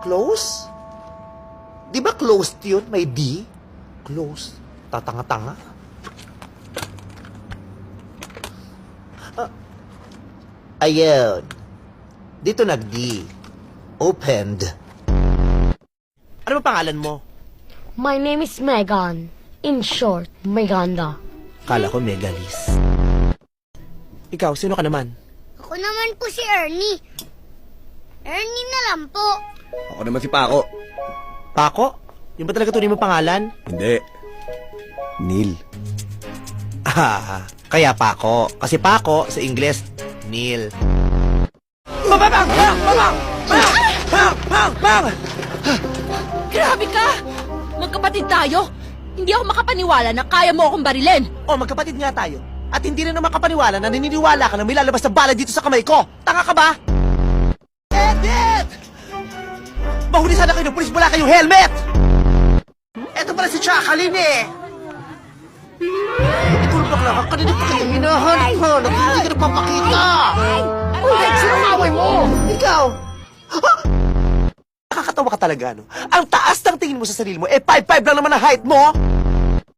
Close? Di ba closed yun? May D? Close. Tatanga-tanga. Ayun. Dito nag-D. Opened. Ano ba pangalan mo? My name is Megan. In short, Meganda. Kala ko Megalis. Ikaw, sino ka naman? Ako naman po si Ernie. Ernie na lang po. Ako naman si Paco. Paco? Yung ba talaga tunay mo pangalan? Hindi. Neil. Ah, kaya Paco. Kasi Paco, sa Ingles, Neil. Bang! Grabe ka! Magkapatid tayo! Hindi ako makapaniwala na kaya mo akong barilin! O, magkapatid nga tayo. At hindi rin naman kapaniwala na naniniwala ka na may lalabas na bala dito sa kamay ko. Tanga ka ba? Edit! Mahuli sana kayo ng pulis, wala kayong helmet! Eto pala si Chakalin eh! Ikaw na bakla ka, kanina pa kayo hinahanap ko. Hindi ka nagpapakita! Uy, sinangaway mo! Ikaw! Nakakatawa ka talaga, no? Ang taas ng tingin mo sa sarili mo, 5'5 lang naman ang height mo!